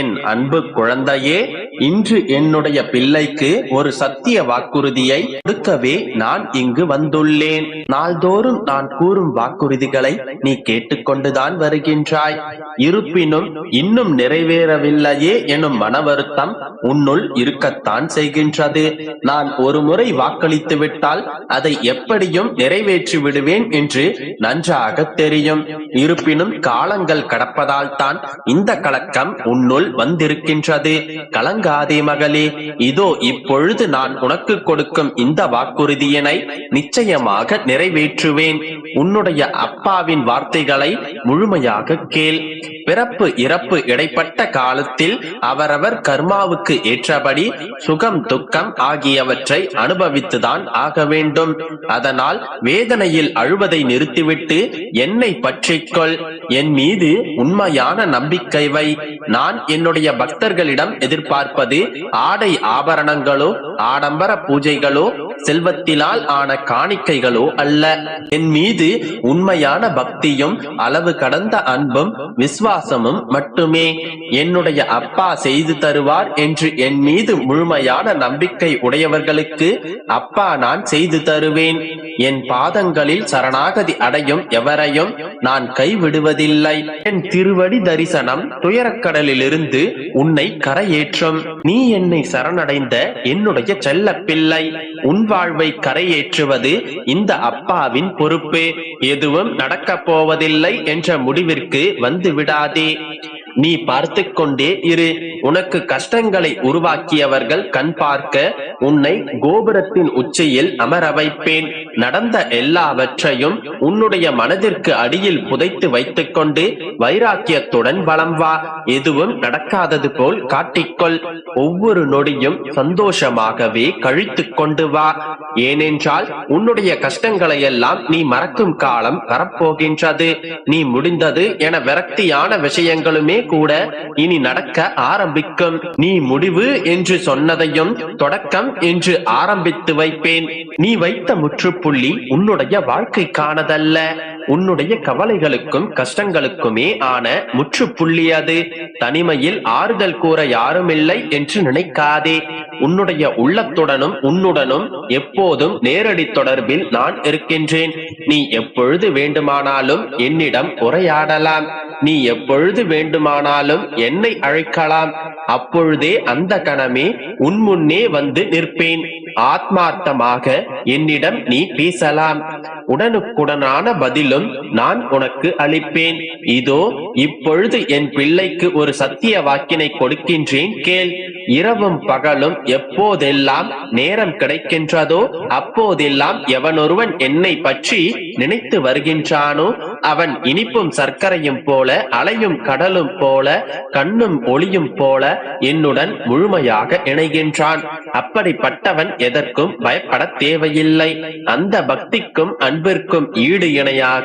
என் அன்பு குழந்தையே, இன்று என்னுடைய பிள்ளைக்கு ஒரு சத்திய வாக்குறுதியை கொடுக்கவே நான் இங்கு வந்துள்ளேன். நாள்தோறும் நான் கூறும் வாக்குறுதிகளை நீ கேட்டுக்கொண்டுதான் வருகின்றாய். இருப்பினும் இன்னும் நிறைவேறவில்லையே எனும் மன வருத்தம் உன்னுள் இருக்கத்தான் செய்கின்றது. நான் ஒரு முறை வாக்களித்து விட்டால் அதை எப்படியும் நிறைவேற்றி விடுவேன் என்று நன்றாக தெரியும். இருப்பினும் காலங்கள் கடப்பதால் தான் இந்த கலக்கம் உன்னுள் வந்திருக்கின்றது. கலங்காதே மகளே, இதோ இப்பொழுது நான் உனக்கு கொடுக்கும் இந்த வாக்குறுதியினை நிச்சயமாக நிறைவேற்றுவேன். உன்னுடைய அப்பாவின் வார்த்தைகளை முழுமையாக கேள். பிறப்பு இறப்பு இடைப்பட்ட காலத்தில் அவரவர் கர்மாவுக்கு ஏற்றபடி சுகம் துக்கம் ஆகியவற்றை அனுபவித்துதான் ஆக வேண்டும். அதனால் வேதனையில் அழுவதை நிறுத்திவிட்டு என்னை பற்றிக்கொள். என் மீது உண்மையான நம்பிக்கை வை. நான் என்னுடைய பக்தர்களிடம் எதிர்பார்ப்பது ஆடை ஆபரணங்களோ ஆடம்பர பூஜைகளோ செல்வத்தினால் ஆன காணிக்கைகளோ அல்ல. என் மீது உண்மையான பக்தியும் அளவு கடந்த அன்பும் விசுவாசமும் மட்டுமே. என்னுடைய அப்பா செய்து தருவார் என்று என் மீது முழுமையான நம்பிக்கை உடையவர்களுக்கு அப்பா நான் செய்து தருவேன். என் பாதங்களில் சரணாகதி அடையும் எவரையும் நான் கைவிடுவதில்லை. என் திருவடி தரிசனம் துயரக்கடலிலிருந்து உன்னை கரையேற்றும். நீ என்னை சரணடைந்த என்னுடைய செல்ல பிள்ளை. உன் வாழ்வை கரையேற்றுவது இந்த அப்பாவின் பொறுப்பு. எதுவும் நடக்கப் போவதில்லை என்ற முடிவிற்கு வந்து விடாதே. நீ பார்த்து கொண்டே இரு. உனக்கு கஷ்டங்களை உருவாக்கியவர்கள் கண் பார்க்க உன்னை கோபுரத்தின் உச்சியில் அமர வைப்பேன். நடந்த எல்லாவற்றையும் உன்னுடைய மனதிற்கு அடியில் புதைத்து வைத்துக் கொண்டு வைராக்கியத்துடன் வலம் வா. எதுவும் நடக்காதது போல் காட்டிக்கொள். ஒவ்வொரு நொடியும் சந்தோஷமாகவே கழித்துக் கொண்டு வா. ஏனென்றால் உன்னுடைய கஷ்டங்களை எல்லாம் நீ மறக்கும் காலம் வரப்போகின்றது. நீ முடிந்தது என விரக்தியான விஷயங்களுமே கூட இனி நடக்க ஆரம்பிக்கும். நீ முடிவு என்று சொன்னதையும் தொடக்கம் என்று ஆரம்பித்து வைப்பேன். நீ வைத்த முற்றுப்புள்ளி உன்னுடைய வாழ்க்கைக்கானதல்ல, உன்னுடைய கவலைகளுக்கும் கஷ்டங்களுக்குமே ஆன முற்றுப்புள்ளி அது. தனிமையில் ஆறுதல் கூற யாருமில்லை என்று நினைக்காதே. உன்னுடைய உள்ளத்துடனும் உன்னுடனும் எப்போதும் நேரடி தொடர்பில் நான் இருக்கின்றேன். நீ எப்பொழுது வேண்டுமானாலும் என்னிடம் உரையாடலாம். நீ எப்பொழுது வேண்டுமானாலும் என்னை அழைக்கலாம். அப்பொழுதே அந்த கணமே உன் முன்னே வந்து நிற்பேன். ஆத்மார்த்தமாக என்னிடம் நீ பேசலாம். உடனுக்குடனான பதிலும் நான் உனக்கு அளிப்பேன். இதோ இப்பொழுது என் பிள்ளைக்கு ஒரு சத்திய வாக்கினை கொடுக்கின்றேன், கேள். இரவும் பகலும் எப்போதெல்லாம் நேரம் கிடைக்கின்றதோ அப்போதெல்லாம் எவனொருவன் என்னை பற்றி நினைத்து வருகின்றானோ அவன் இனிப்பும் சர்க்கரையும் போல, அலையும் கடலும் போல, கண்ணும் ஒளியும் போல என்னுடன் முழுமையாக இணைகின்றான். அப்படிப்பட்டவன் எதற்கும் பயப்பட தேவையில்லை. அந்த பக்திக்கும் அன்பிற்கும் ஈடு இணையாக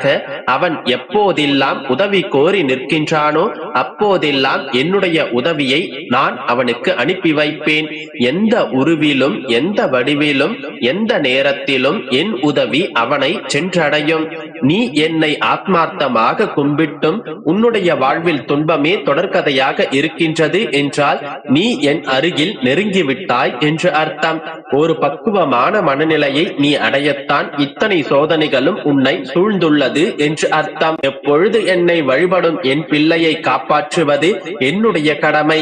அவன் எப்போதெல்லாம் உதவி கோரி நிற்கின்றானோ அப்போதெல்லாம் என்னுடைய உதவியை நான் அவனுக்கு அனுப்பி வைப்பேன். எந்த உருவிலும் எந்த வடிவிலும் எந்த நேரத்திலும் என் உதவி அவனை சென்றடையும். நீ என்னை ஆத்மார்த்தமாக கும்பிட்டும் உன்னுடைய வாழ்வில் துன்பமே தொடர்கதையாக இருக்கின்றது என்றால் நீ என் அருகில் நெருங்கிவிட்டாய் என்று அர்த்தம். ஒரு பக்குவமான மனநிலையை நீ அடையத்தான் இத்தனை சோதனைகளும் உன்னை சூழ்ந்துள்ளது என்று அர்த்தம். எப்பொழுது என்னை வழிபடும் என் பிள்ளையை காப்பாற்றுவது என்னுடைய கடமை.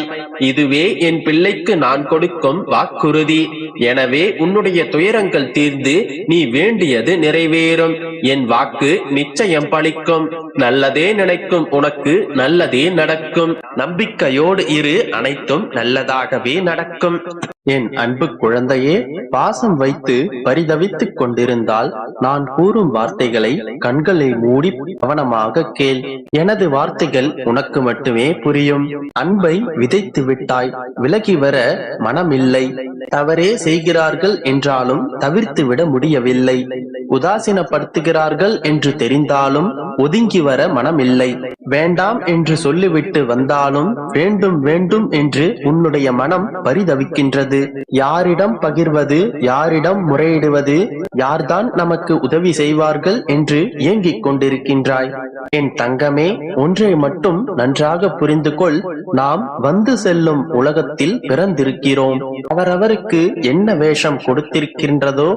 இதுவே என் பிள்ளைக்கு நான் கொடுக்கும் வாக்குறுதி. எனவே உன்னுடைய துயரங்கள் தீர்ந்து நீ வேண்டியது நிறைவேறும். என் வாக்கு நிச்சயம் பலிக்கும். நல்லதே நினைக்கும் உனக்கு நல்லதே நடக்கும். நம்பிக்கையோடு இரு, அனைத்தும் நல்லதாகவே நடக்கும். என் அன்பு குழந்தையே, பாசம் வைத்து பரிதவித்துக் கொண்டிருந்தால் நான் கூறும் வார்த்தைகளை கண்களை மூடி கவனமாக கேள். எனது வார்த்தைகள் உனக்கு மட்டுமே புரியும். அன்பை விதைத்து விட்டாய், விலகி வர மனமில்லை. தவறே செய்கிறார்கள் என்றாலும் தவிர்த்து விட முடியவில்லை. உதாசீனப்படுத்துகிறார்கள் என்று தெரிந்தாலும் ஒதுங்கி வர மனமில்லை. வேண்டாம் என்று சொல்லிவிட்டு வந்தாலும் வேண்டும் வேண்டும் என்று உன்னுடைய மனம் பரிதவிக்கின்றது. யாரிடம் பகிர்வது, யாரிடம் முறையிடுவது, யார்தான் நமக்கு உதவி செய்வார்கள் என்று ஏங்கிக் கொண்டிருக்கின்றாய். என் தங்கமே, ஒன்றை மட்டும் நன்றாக புரிந்து கொள். நாம் வந்து செல்லும் உலகத்தில் பிறந்திருக்கிறோம். அவரவருக்கு என்ன வேஷம் கொடுத்திருக்கின்றதோ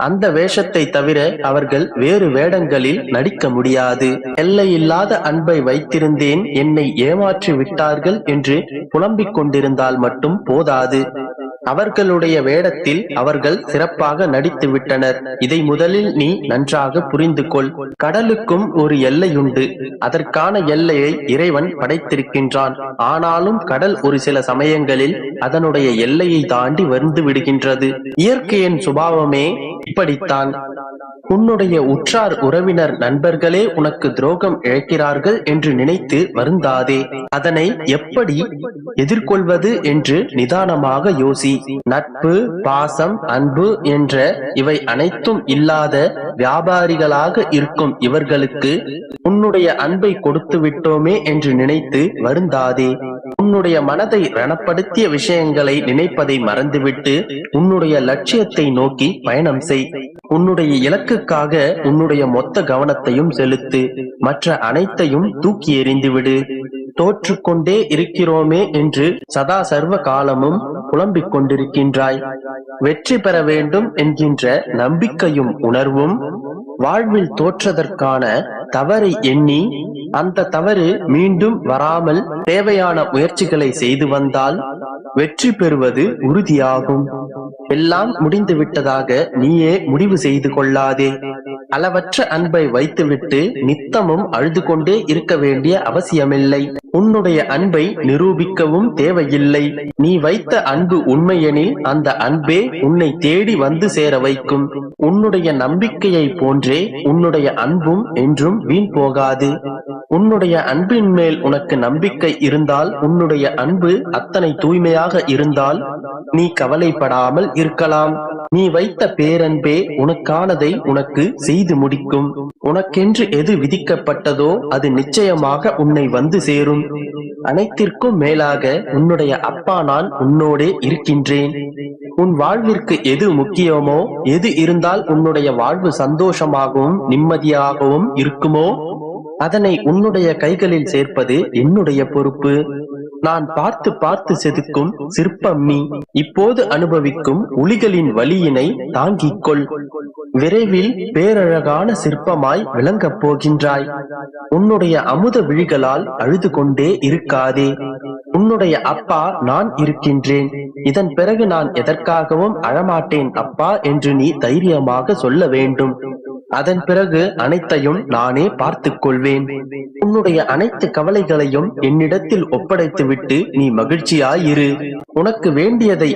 அந்த வேஷத்தை தவிர அவர்கள் வேறு வேடங்களில் நடிக்க முடியாது. எல்லையில்லாத அன்பை வைத்திருந்தேன், என்னை ஏமாற்றி விட்டார்கள் என்று புலம்பிக் கொண்டிருந்தால் மட்டும் போதாது. அவர்களுடைய வேடத்தில் அவர்கள் சிறப்பாக நடித்து விட்டனர். இதை முதலில் நீ நன்றாக புரிந்து கொள். கடலுக்கும் ஒரு எல்லையுண்டு. அதற்கான எல்லையை இறைவன் படைத்திருக்கின்றான். ஆனாலும் கடல் ஒரு சில சமயங்களில் அதனுடைய எல்லையை தாண்டி வந்து விடுகின்றது. இயற்கையின் சுபாவமே இப்படித்தான். உன்னுடைய உற்றார் உறவினர் நண்பர்களே உனக்கு துரோகம் இழைக்கிறார்கள் என்று நினைத்து வருந்தாதே. அதனை எப்படி எதிர்கொள்வது என்று நிதானமாக யோசி. நட்பு, பாசம், அன்பு என்ற இவை அனைத்தும் இல்லாத வியாபாரிகளாக இருக்கும் இவர்களுக்கு உன்னுடைய அன்பை கொடுத்து விட்டோமே என்று நினைத்து வருந்தாதே. உன்னுடைய மனதை ரணப்படுத்திய விஷயங்களை நினைப்பதை மறந்துவிட்டு உன்னுடைய லட்சியத்தை நோக்கி பயணம் செய். உன்னுடைய இலக்குக்காக உன்னுடைய மொத்த கவனத்தையும் செலுத்து. மற்ற அனைத்தையும் தூக்கி எறிந்துவிடு. தோற்றுக்கொண்டே இருக்கிறோமே என்று சதா சர்வ காலமும் புலம்பிக் கொண்டிருக்கின்றாய். வெற்றி பெற வேண்டும் என்கின்ற நம்பிக்கையும் உணர்வும் வாழ்வில் தோற்றதற்கான தவறை எண்ணி அந்த தவறு மீண்டும் வராமல் தேவையான முயற்சிகளை செய்து வந்தால் வெற்றி பெறுவது உறுதியாகும். எல்லாம் முடிந்து விட்டதாக நீயே முடிவு செய்து கொள்ளாதே. அளவற்ற அன்பை வைத்துவிட்டு நித்தமும் அழுது கொண்டே இருக்க வேண்டிய அவசியமில்லை. உன்னுடைய அன்பை நிரூபிக்கவும் தேவையில்லை. நீ வைத்த அன்பு உண்மையெனில் அந்த அன்பே உன்னை தேடி வந்து சேர வைக்கும். உன்னுடைய நம்பிக்கையை போன்றே உன்னுடைய அன்பும் என்றும் வீண் போகாது. உன்னுடைய அன்பின் மேல் உனக்கு நம்பிக்கை இருந்தால், உன்னுடைய அன்பு அத்தனை தூய்மையாக இருந்தால் நீ கவலைப்படாமல் இருக்கலாம். நீ வைத்த பேரன்பே உனக்கானதை உனக்கு செய்து முடிக்கும். உனக்கென்று எது விதிக்கப்பட்டதோ அது நிச்சயமாக உன்னை வந்து சேரும். அனைத்திற்கும் மேலாக உன்னுடைய அப்பா நான் உன்னோடே இருக்கின்றேன். உன் வாழ்விற்கு எது முக்கியமோ, எது இருந்தால் உன்னுடைய வாழ்வு சந்தோஷமாகவும் நிம்மதியாகவும் இருக்குமோ அதனை உன்னுடைய கைகளில் சேர்ப்பது என்னுடைய பொறுப்பு. நான் பார்த்து பார்த்து செதுக்கும் சிற்பம் நீ. இப்போது அனுபவிக்கும் ஒளிகளின் வலியினை தாங்கிக் கொள். விரைவில் பேரழகான சிற்பமாய் விளங்கப் போகின்றாய். உன்னுடைய அமுத விழிகளால் அழுது கொண்டே இருக்காதே. உன்னுடைய அப்பா நான் இருக்கின்றேன். இதன் பிறகு நான் எதற்காகவும் அழமாட்டேன் அப்பா என்று நீ தைரியமாக சொல்ல வேண்டும். அதன் பிறகு அனைத்தையும் நானே பார்த்துக் கொள்வேன். உன்னுடைய அனைத்து கவலைகளையும் என்னிடத்தில் ஒப்படைத்துவிட்டு நீ மகிழ்ச்சியாயிரு. உனக்கு வேண்டியதை